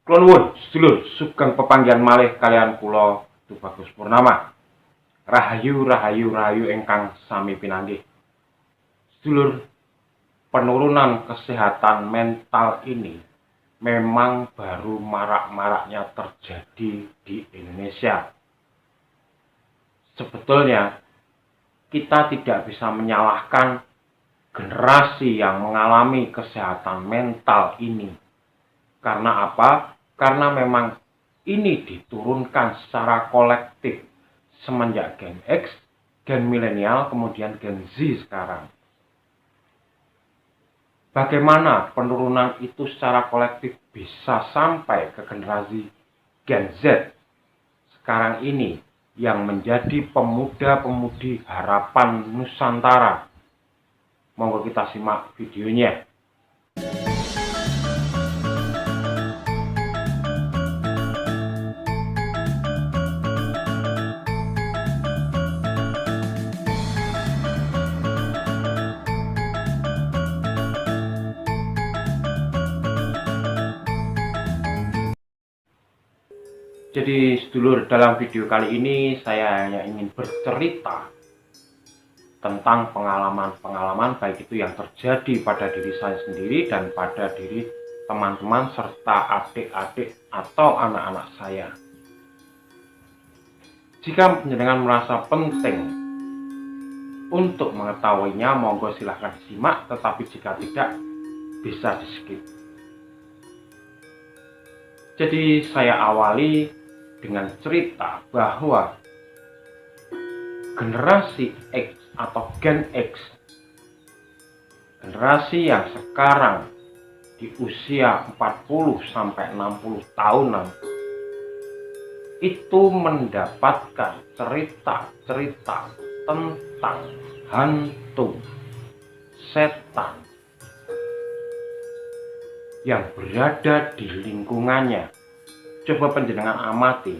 Kula nuwun sedulur sugeng pepanggihan malih kalian kula Tubagus Purnama. Rahayu rahayu rahayu ingkang sami pinanggih. Sedulur, penurunan kesehatan mental ini memang baru marak-maraknya terjadi di Indonesia. Sebetulnya kita tidak bisa menyalahkan generasi yang mengalami kesehatan mental ini. Karena apa? Karena memang ini diturunkan secara kolektif semenjak Gen X, Gen Milenial, kemudian Gen Z sekarang. Bagaimana penurunan itu secara kolektif bisa sampai ke generasi Gen Z sekarang ini yang menjadi pemuda-pemudi harapan Nusantara? Monggo kita simak videonya. Jadi sedulur, dalam video kali ini saya hanya ingin bercerita tentang pengalaman-pengalaman baik itu yang terjadi pada diri saya sendiri dan pada diri teman-teman serta adik-adik atau anak-anak saya. Jika penjenengan merasa penting untuk mengetahuinya, monggo silahkan disimak, tetapi jika tidak bisa di skip. Jadi saya awali dengan cerita bahwa generasi X atau Gen X, generasi yang sekarang di usia 40-60 tahunan, itu mendapatkan cerita-cerita tentang hantu, setan yang berada di lingkungannya. Coba penjenengan amati,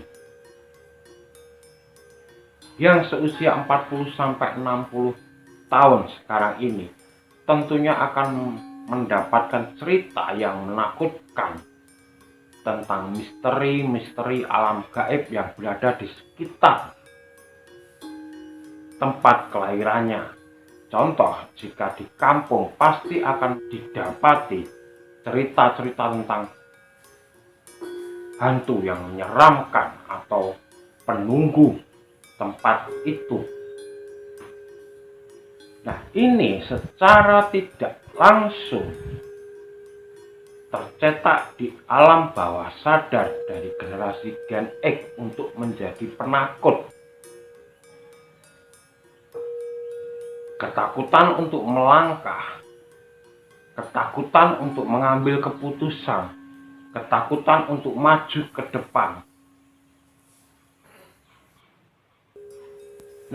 yang seusia 40-60 tahun sekarang ini tentunya akan mendapatkan cerita yang menakutkan tentang misteri-misteri alam gaib yang berada di sekitar tempat kelahirannya. Contoh, jika di kampung pasti akan didapati cerita-cerita tentang hantu yang menyeramkan atau penunggu tempat itu. Nah, ini secara tidak langsung tercetak di alam bawah sadar dari generasi Gen X untuk menjadi penakut. Ketakutan untuk melangkah, ketakutan untuk mengambil keputusan, ketakutan untuk maju ke depan.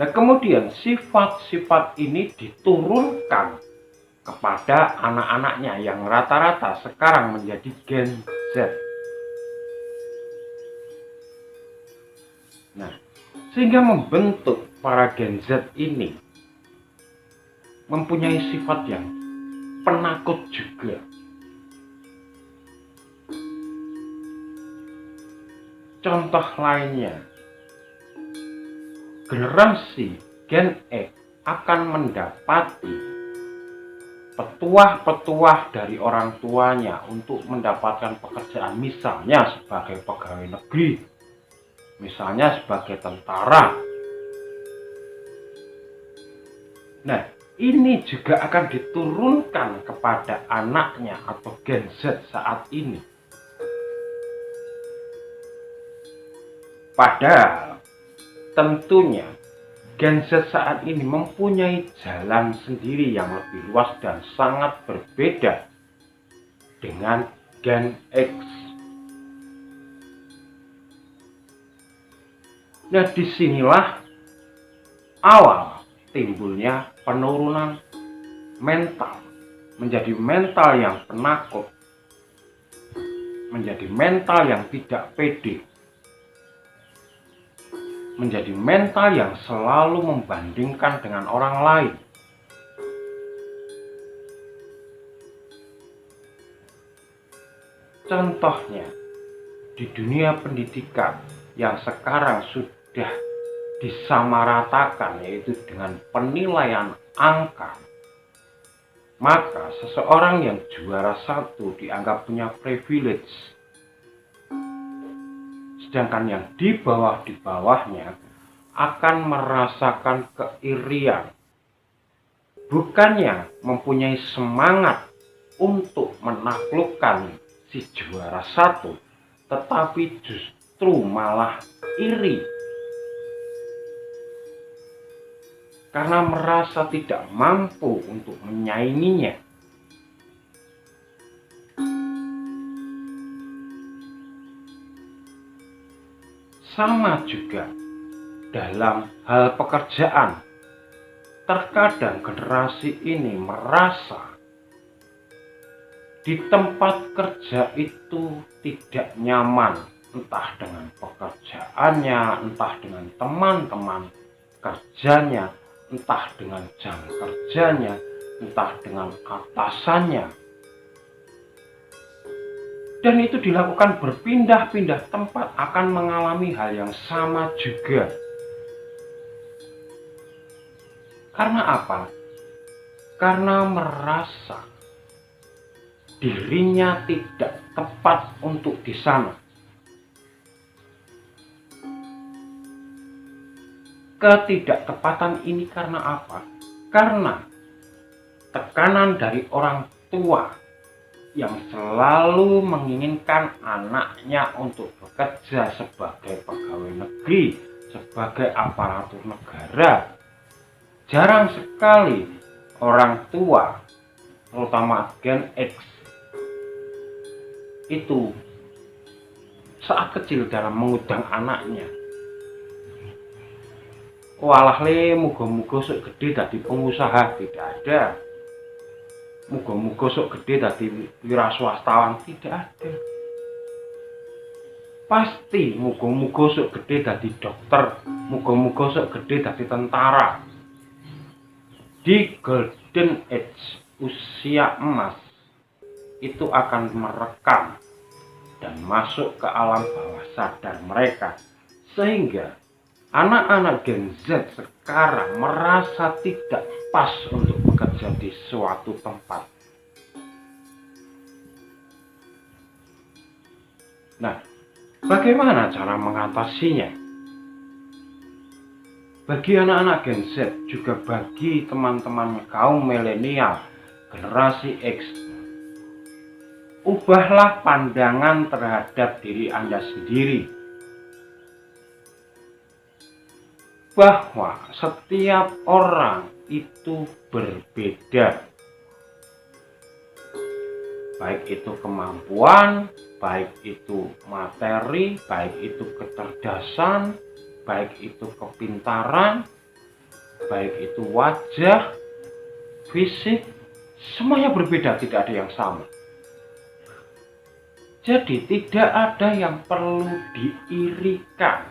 Nah, kemudian sifat-sifat ini diturunkan kepada anak-anaknya yang rata-rata sekarang menjadi Gen Z. Nah, sehingga membentuk para Gen Z ini mempunyai sifat yang penakut juga. Contoh lainnya, generasi Gen X akan mendapati petuah-petuah dari orang tuanya untuk mendapatkan pekerjaan, misalnya sebagai pegawai negeri, misalnya sebagai tentara. Nah, ini juga akan diturunkan kepada anaknya atau Gen Z saat ini. Padahal tentunya Gen Z saat ini mempunyai jalan sendiri yang lebih luas dan sangat berbeda dengan Gen X. Nah, disinilah awal timbulnya penurunan mental, menjadi mental yang penakut, menjadi mental yang tidak pede, menjadi mental yang selalu membandingkan dengan orang lain. Contohnya, di dunia pendidikan yang sekarang sudah disamaratakan, yaitu dengan penilaian angka, maka seseorang yang juara satu dianggap punya privilege, sedangkan yang di bawahnya akan merasakan keirian, bukannya mempunyai semangat untuk menaklukkan si juara satu, tetapi justru malah iri karena merasa tidak mampu untuk menyainginya. Sama juga dalam hal pekerjaan, terkadang generasi ini merasa di tempat kerja itu tidak nyaman, entah dengan pekerjaannya, entah dengan teman-teman kerjanya, entah dengan jam kerjanya, entah dengan atasannya. Dan itu dilakukan berpindah-pindah tempat akan mengalami hal yang sama juga. Karena apa? Karena merasa dirinya tidak tepat untuk di sana. Ketidaktepatan ini karena apa? Karena tekanan dari orang tua yang selalu menginginkan anaknya untuk bekerja sebagai pegawai negeri, sebagai aparatur negara. Jarang sekali orang tua, terutama Gen X, itu saat kecil dalam mengundang anaknya. Walah le, muga-muga sok gede dadi pengusaha, tidak ada. Muga-muga sok gede dadi wira swastawan, tidak ada. Pasti muga-muga sok gede dadi dokter, muga-muga sok gede dadi tentara. Di golden age, usia emas, itu akan merekam dan masuk ke alam bawah sadar mereka, sehingga anak-anak Gen Z sekarang merasa tidak pas untuk bekerja di suatu tempat. Nah, bagaimana cara mengatasinya? Bagi anak-anak Gen Z, juga bagi teman-teman kaum milenial, generasi X, ubahlah pandangan terhadap diri Anda sendiri, bahwa setiap orang itu berbeda, baik itu kemampuan, baik itu materi, baik itu kecerdasan, baik itu kepintaran, baik itu wajah, fisik, semuanya berbeda, tidak ada yang sama. Jadi tidak ada yang perlu diirikan.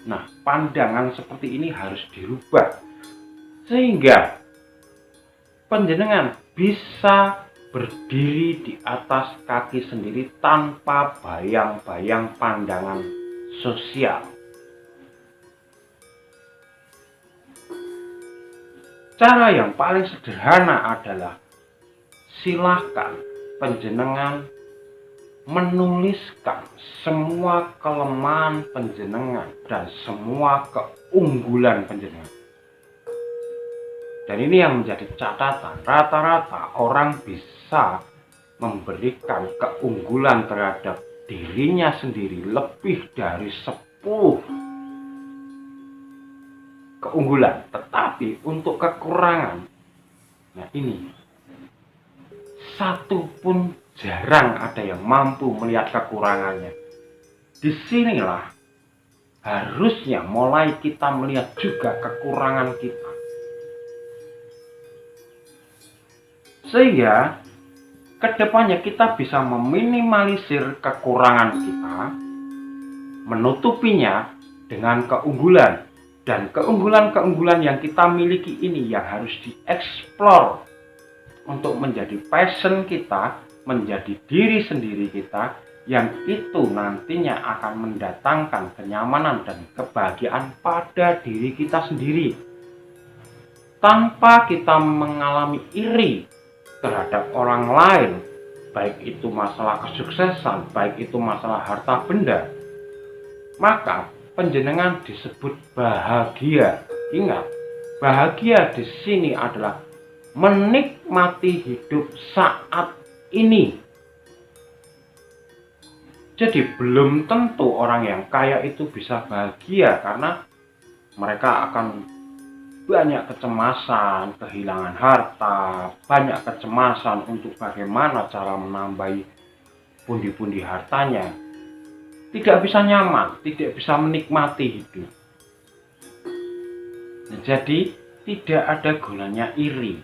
Nah, pandangan seperti ini harus dirubah sehingga panjenengan bisa berdiri di atas kaki sendiri tanpa bayang-bayang pandangan sosial. Cara yang paling sederhana adalah silakan panjenengan menuliskan semua kelemahan panjenengan dan semua keunggulan panjenengan. Dan ini yang menjadi catatan, rata-rata orang bisa memberikan keunggulan terhadap dirinya sendiri lebih dari 10 keunggulan. Tetapi untuk kekurangan, nah ini satu pun jarang ada yang mampu melihat kekurangannya. Disinilah harusnya mulai kita melihat juga kekurangan kita. Sehingga kedepannya kita bisa meminimalisir kekurangan kita, menutupinya dengan keunggulan. Dan keunggulan-keunggulan yang kita miliki ini yang harus dieksplor untuk menjadi passion kita, menjadi diri sendiri kita, yang itu nantinya akan mendatangkan kenyamanan dan kebahagiaan pada diri kita sendiri, tanpa kita mengalami iri terhadap orang lain, baik itu masalah kesuksesan, baik itu masalah harta benda. Maka panjenengan disebut bahagia. Ingat, bahagia di sini adalah menikmati hidup saat ini. Jadi belum tentu orang yang kaya itu bisa bahagia, karena mereka akan banyak kecemasan, kehilangan harta, banyak kecemasan untuk bagaimana cara menambahi pundi-pundi hartanya. Tidak bisa nyaman, tidak bisa menikmati hidup. Nah, jadi tidak ada gunanya iri.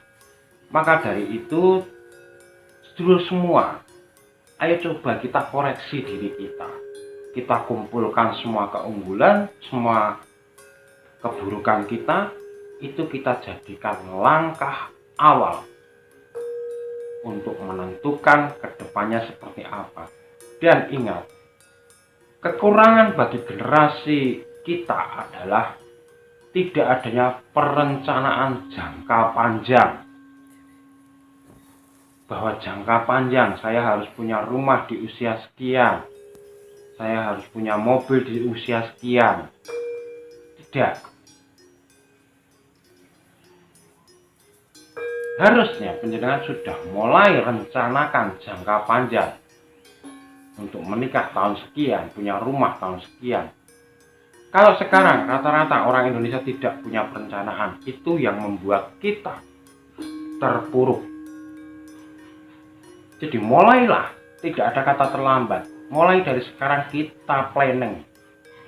Maka dari itu, sedulur semua, ayo coba kita koreksi diri kita. Kita kumpulkan semua keunggulan, semua keburukan kita, itu kita jadikan langkah awal untuk menentukan kedepannya seperti apa. Dan ingat, kekurangan bagi generasi kita adalah tidak adanya perencanaan jangka panjang. Bahwa jangka panjang, saya harus punya rumah di usia sekian, saya harus punya mobil di usia sekian. Tidak. Harusnya panjenengan sudah mulai rencanakan jangka panjang untuk menikah tahun sekian, punya rumah tahun sekian. Kalau sekarang rata-rata orang Indonesia tidak punya perencanaan, itu yang membuat kita terpuruk. Jadi mulailah, tidak ada kata terlambat. Mulai dari sekarang kita planning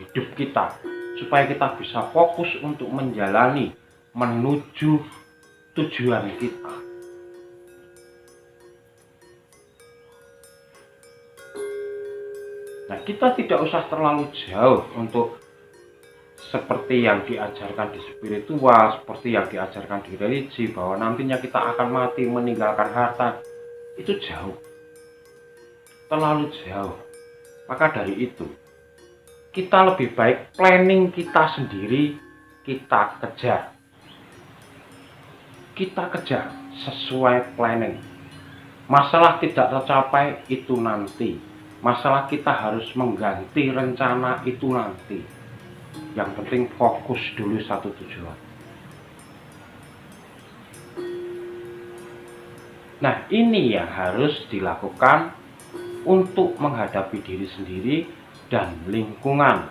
hidup kita, supaya kita bisa fokus untuk menjalani, menuju tujuan kita. Nah, kita tidak usah terlalu jauh untuk seperti yang diajarkan di spiritual, seperti yang diajarkan di religi, bahwa nantinya kita akan mati meninggalkan harta. Itu jauh, terlalu jauh. Maka dari itu, kita lebih baik planning kita sendiri, kita kejar. Kita kejar sesuai planning. Masalah tidak tercapai itu nanti. Masalah kita harus mengganti rencana itu nanti. Yang penting fokus dulu satu tujuan. Nah, ini yang harus dilakukan untuk menghadapi diri sendiri dan lingkungan.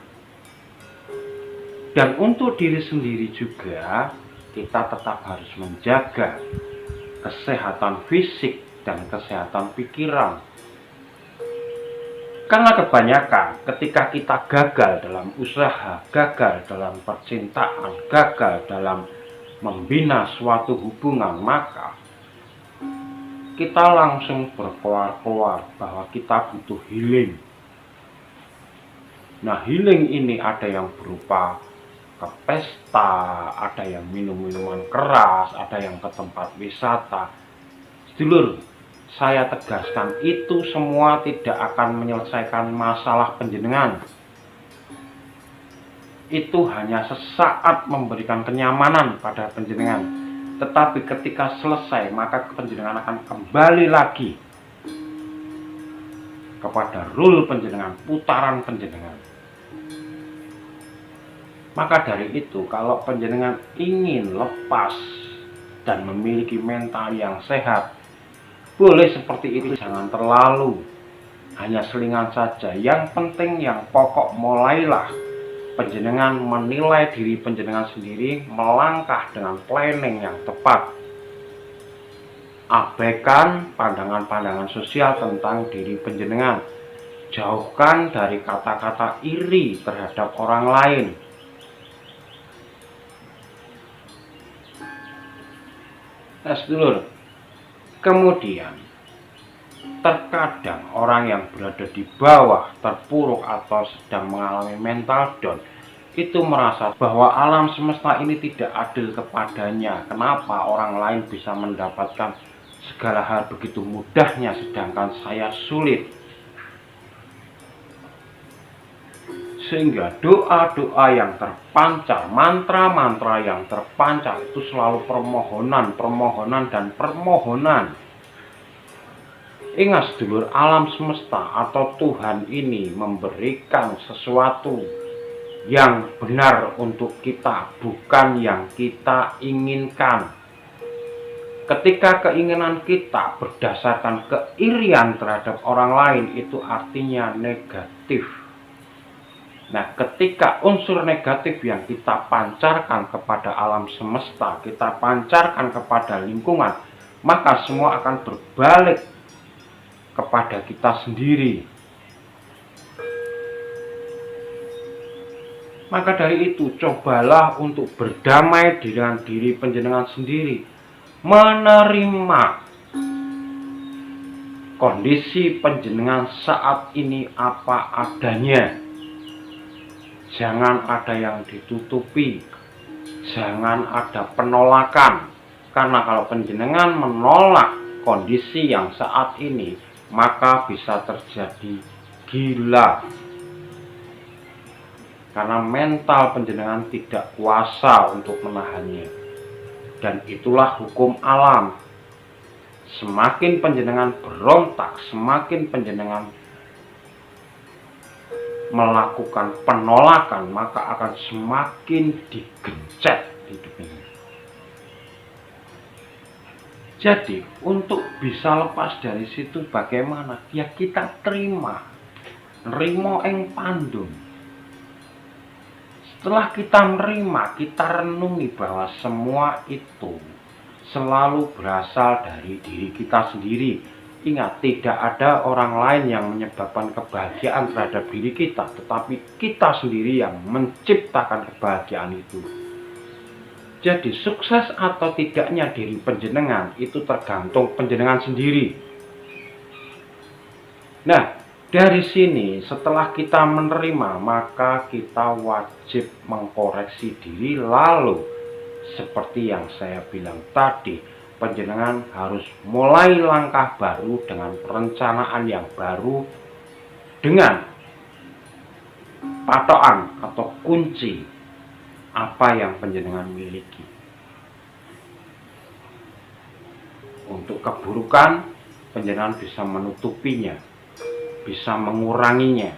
Dan untuk diri sendiri juga, kita tetap harus menjaga kesehatan fisik dan kesehatan pikiran. Karena kebanyakan ketika kita gagal dalam usaha, gagal dalam percintaan, gagal dalam membina suatu hubungan, maka kita langsung berkeluar bahwa kita butuh healing. Nah, healing ini ada yang berupa ke pesta, ada yang minum minuman keras, ada yang ke tempat wisata. Sedulur, saya tegaskan, itu semua tidak akan menyelesaikan masalah panjenengan. Itu hanya sesaat memberikan kenyamanan pada panjenengan. Tetapi ketika selesai, maka panjenengan akan kembali lagi kepada rule panjenengan, putaran panjenengan. Maka dari itu, kalau panjenengan ingin lepas dan memiliki mental yang sehat, boleh seperti itu, jangan terlalu hanya selingan saja. Yang penting, yang pokok, mulailah panjenengan menilai diri panjenengan sendiri, melangkah dengan planning yang tepat. Abaikan pandangan-pandangan sosial tentang diri panjenengan. Jauhkan dari kata-kata iri terhadap orang lain. Nah, sedulur, kemudian terkadang orang yang berada di bawah, terpuruk atau sedang mengalami mental down, itu merasa bahwa alam semesta ini tidak adil kepadanya. Kenapa orang lain bisa mendapatkan segala hal begitu mudahnya sedangkan saya sulit. Sehingga doa-doa yang terpancar, mantra-mantra yang terpancar itu selalu permohonan, permohonan, dan permohonan. Ingat sedulur, alam semesta atau Tuhan ini memberikan sesuatu yang benar untuk kita, bukan yang kita inginkan. Ketika keinginan kita berdasarkan keirian terhadap orang lain, itu artinya negatif. Nah, ketika unsur negatif yang kita pancarkan kepada alam semesta, kita pancarkan kepada lingkungan, maka semua akan berbalik kepada kita sendiri. Maka dari itu, cobalah untuk berdamai dengan diri panjenengan sendiri, menerima kondisi panjenengan saat ini apa adanya. Jangan ada yang ditutupi, jangan ada penolakan, karena kalau panjenengan menolak kondisi yang saat ini, maka bisa terjadi gila. Karena mental panjenengan tidak kuasa untuk menahannya. Dan itulah hukum alam. Semakin panjenengan berontak, semakin panjenengan melakukan penolakan, maka akan semakin digencet hidup ini. Jadi untuk bisa lepas dari situ bagaimana? Ya kita terima, nrimo ing pandum. Setelah kita menerima, kita renungi bahwa semua itu selalu berasal dari diri kita sendiri. Ingat, tidak ada orang lain yang menyebabkan kebahagiaan terhadap diri kita, tetapi kita sendiri yang menciptakan kebahagiaan itu. Jadi sukses atau tidaknya diri panjenengan itu tergantung panjenengan sendiri. Nah, dari sini setelah kita menerima, maka kita wajib mengkoreksi diri. Lalu seperti yang saya bilang tadi, panjenengan harus mulai langkah baru dengan perencanaan yang baru, dengan patokan atau kunci apa yang panjenengan miliki. Untuk keburukan, panjenengan bisa menutupinya, bisa menguranginya.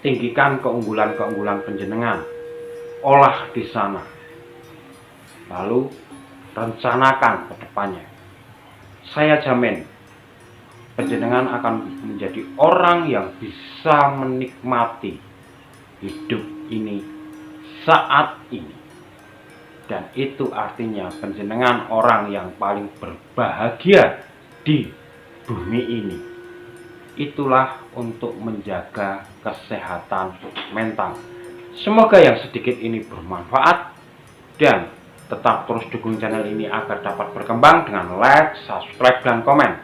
Tinggikan keunggulan-keunggulan panjenengan, olah di sana. Lalu rencanakan ke depannya. Saya jamin panjenengan akan menjadi orang yang bisa menikmati hidup ini saat ini. Dan itu artinya panjenengan orang yang paling berbahagia di bumi ini. Itulah untuk menjaga kesehatan mental. Semoga yang sedikit ini bermanfaat, dan tetap terus dukung channel ini agar dapat berkembang dengan like, subscribe, dan komen.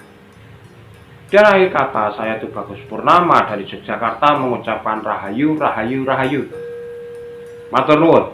Dan akhir kata, saya Tubagus Purnama dari Yogyakarta mengucapkan rahayu, rahayu, rahayu. Matur nuwun.